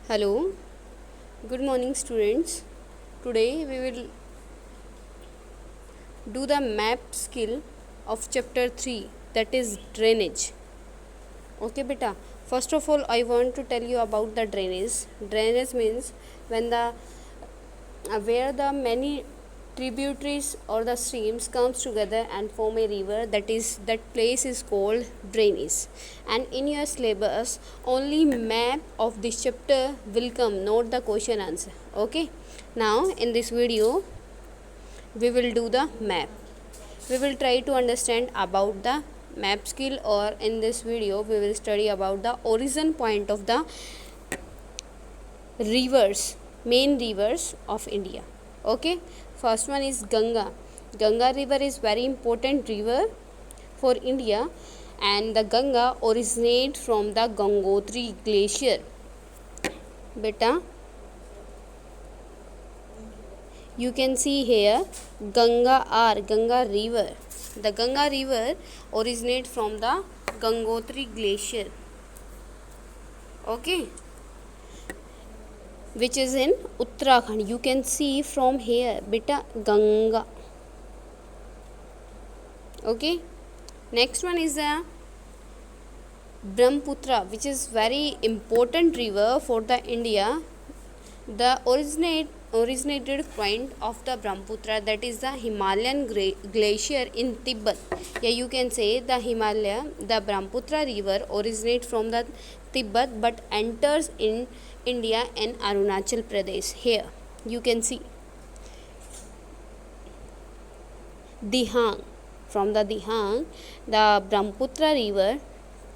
Hello, good morning students. Today we will do the map skill of chapter 3, that is drainage. Okay beta, first of all I want to tell you about the drainage. Drainage means when the where the many tributaries or the streams comes together and form a river, that place is called drainage. And in your syllabus only map of this chapter will come, not the question answer. Okay, now in this video we will do the map. We will try to understand about the map skill, or in this video we will study about the origin point of the rivers, main rivers of India. Okay, first one is Ganga. Ganga river is very important river for India, and the Ganga originates from the Gangotri glacier. Beta, you can see here Ganga river. The Ganga river originates from the Gangotri glacier. Okay, which is in Uttarakhand. You can see from here, beta, Ganga. Okay, next one is the Brahmaputra, which is very important river for the India. The originated point of the Brahmaputra, that is the Himalayan glacier in Tibet. Yeah, you can say the the Brahmaputra river originates from the Tibet but enters in India in Arunachal Pradesh. Here you can see Dihang. From the Dihang, the Brahmaputra river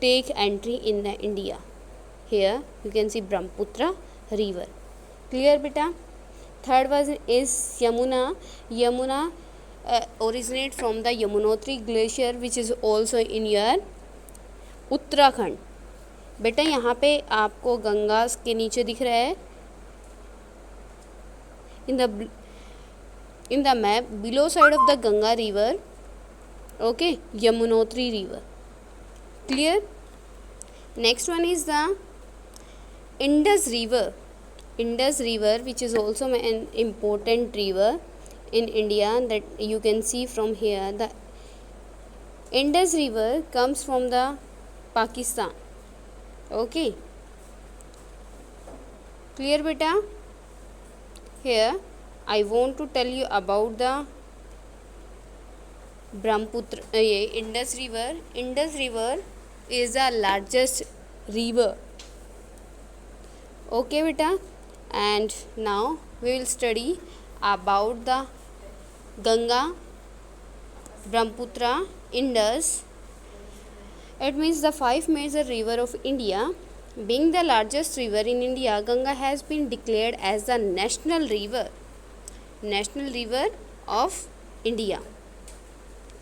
take entry in the India. Here you can see Brahmaputra river. Clear beta? Third one is Yamuna. Yamuna originate from the Yamunotri glacier, which is also in your Uttarakhand. बेटा यहाँ पे आपको गंगा के नीचे दिख रहा है in the map below side of the Ganga river. Okay, Yamunotri river. Clear? Next one is the Indus river. Indus river, which is also an important river in India, that you can see from here. The Indus river comes from the Pakistan. Okay, clear beta? Here I want to tell you about the Brahmaputra, Indus river. Indus river is the largest river. Okay beta, and now we will study about the Ganga, Brahmaputra, Indus. It means the 5 major river of India. Being the largest river in India, Ganga has been declared as the national river of India.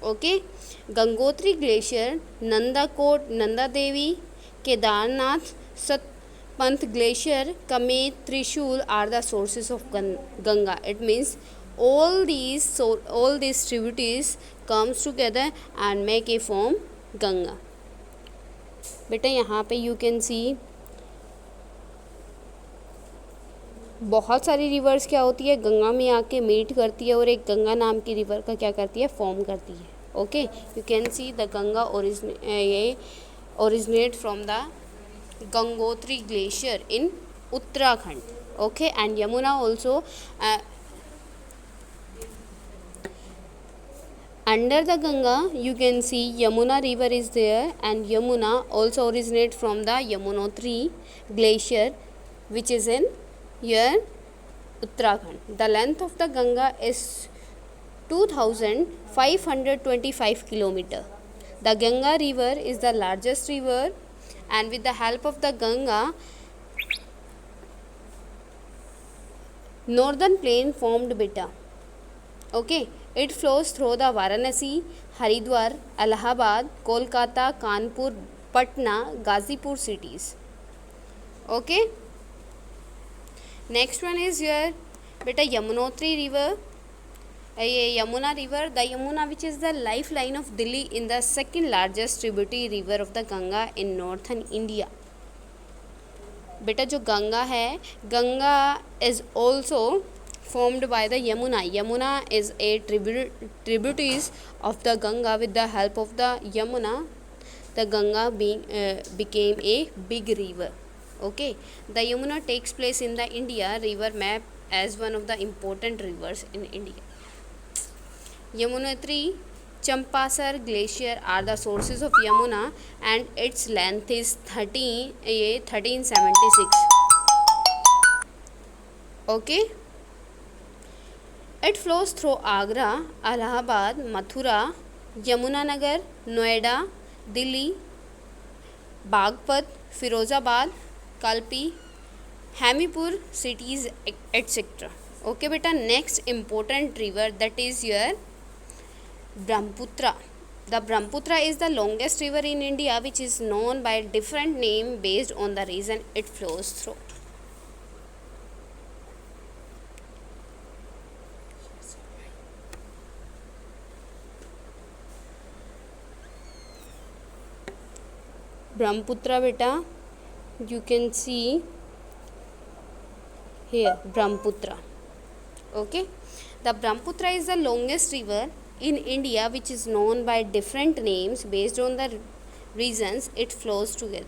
Okay, Gangotri glacier, Nandakot, Nanda Devi, Kedarnath, Satpant glacier, Kamet, Trishul are the sources of Ganga. It means all these tributaries comes together and make a form Ganga. बेटा यहाँ पे you can see बहुत सारी reverse क्या होती है, गंगा में आके मीट करती है और एक गंगा नाम की रिवर का क्या करती है, फॉर्म करती है. Okay, you can see the Ganga originate from the Gangotri glacier in Uttarakhand. Okay, and Yamuna also under the Ganga. You can see Yamuna river is there, and Yamuna also originates from the Yamunotri glacier, which is in here Uttarakhand. The length of the Ganga is 2525 km. The Ganga river is the largest river, and with the help of the Ganga, northern plain formed beta. Okay, it flows through the Varanasi, Haridwar, Allahabad, Kolkata, Kanpur, Patna, Gazipur cities. Okay, next one is your beta Yamunotri river. Yamuna river, the Yamuna, which is the lifeline of Delhi, in the second largest tributary river of the Ganga in northern India. बेटा जो गंगा है, Ganga is also formed by the Yamuna. Yamuna is a tributaries of the Ganga. With the help of the Yamuna, the Ganga became a big river. Okay, the Yamuna takes place in the India river map as one of the important rivers in India. Yamunotri, Champasar glacier are the sources of Yamuna, and its length is 1376. Okay, it flows through Agra, Allahabad, Mathura, Yamunanagar, Noida, Delhi, Bagpat, Firozabad, Kalpi, Hamipur cities, etc. Okay beta, next important river, that is your Brahmaputra. The Brahmaputra is the longest river in India, which is known by different name based on the region it flows through. Brahmaputra beta, you can see here Brahmaputra. Okay, the Brahmaputra is the longest river in India, which is known by different names based on the regions it flows together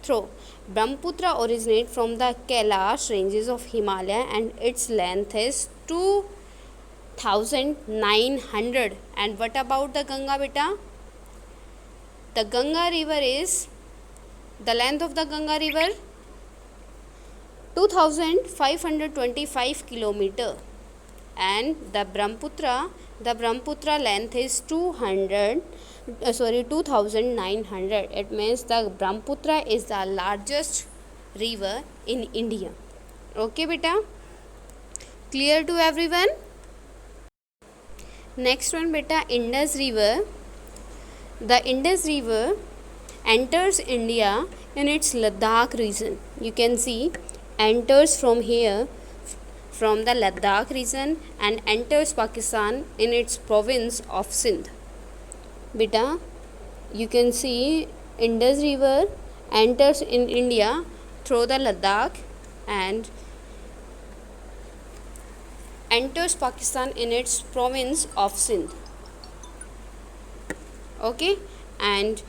through. Brahmaputra originates from the Kailash ranges of Himalaya, and its length is 2900. And what about the Ganga beta? The Ganga river is, the length of the Ganga river 2525 kilometer, and the Brahmaputra length is 2900. It means the Brahmaputra is the largest river in India. Okay beta, clear to everyone? Next one beta, Indus river. The Indus river enters India in its Ladakh region. You can see enters from here, from the Ladakh region, and enters Pakistan in its province of Sindh. Beta, you can see Indus river enters in India through the Ladakh and enters Pakistan in its province of Sindh. Okay, and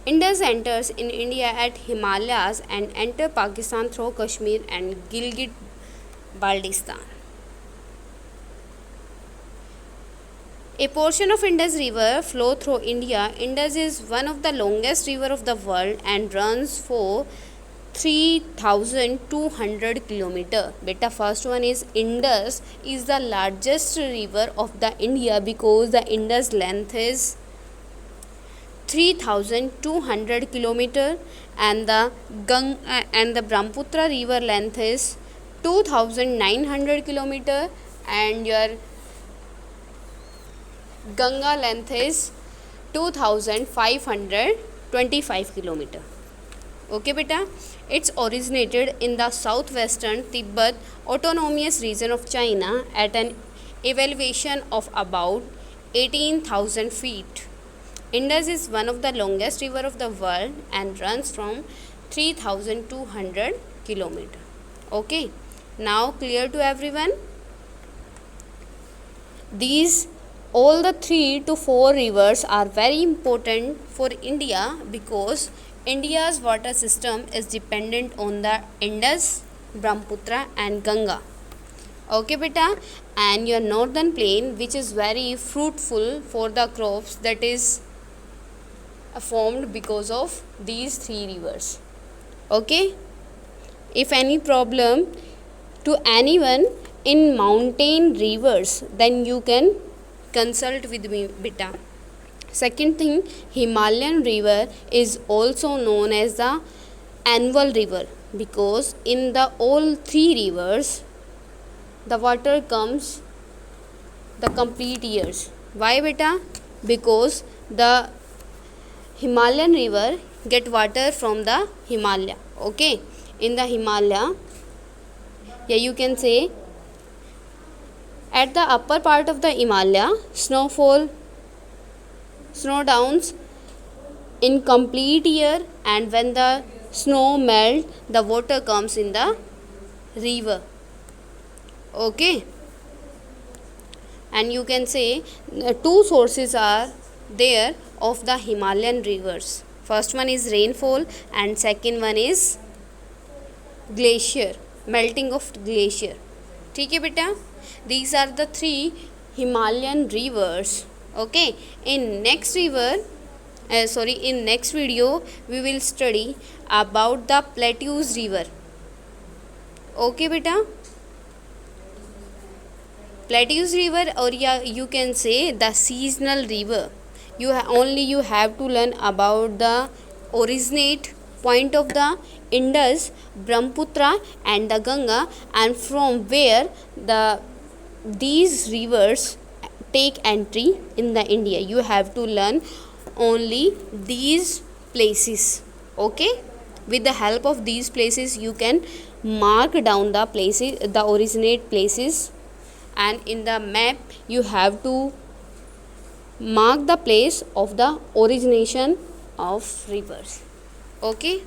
Indus enters in India at Himalayas and enter Pakistan through Kashmir and Gilgit-Baltistan. A portion of Indus river flow through India. Indus is one of the longest river of the world and runs for 3200 kilometer. Beta, first one is Indus is the largest river of the India because the Indus length is 3200 kilometer, and the Brahmaputra river length is 2900 kilometer, and your Ganga length is 2525 kilometer. Okay beta, it's originated in the southwestern Tibet autonomous region of China at an elevation of about 18,000 feet. Indus is one of the longest river of the world and runs from 3200 kilometer. Okay, now clear to everyone? These all the 3 to 4 rivers are very important for India because India's water system is dependent on the Indus, Brahmaputra and Ganga. Okay beta, and your northern plain, which is very fruitful for the crops, that is formed because of these 3 rivers. Okay, if any problem to anyone in mountain rivers, then you can consult with me beta. Second thing, Himalayan river is also known as the annual river because in the all 3 rivers the water comes the complete years. Why beta? Because the Himalayan river get water from the Himalaya. Okay, in the Himalaya, yeah, you can say at the upper part of the Himalaya, snow downs in complete year, and when the snow melt, the water comes in the river. Okay, and you can say two sources are there of the Himalayan rivers. First one is rainfall and second one is glacier, melting of glacier. ठीक है बेटा, these are the three Himalayan rivers. Okay, in next in next video we will study about the Plateaus river. Okay बेटा, Plateaus river, or you can say the seasonal river. You have to learn about the originate point of the Indus, Brahmaputra and the Ganga, and from where these rivers take entry in the India. You have to learn only these places. Okay, with the help of these places you can mark down the places, the originate places, and in the map you have to mark the place of the origination of rivers. Okay.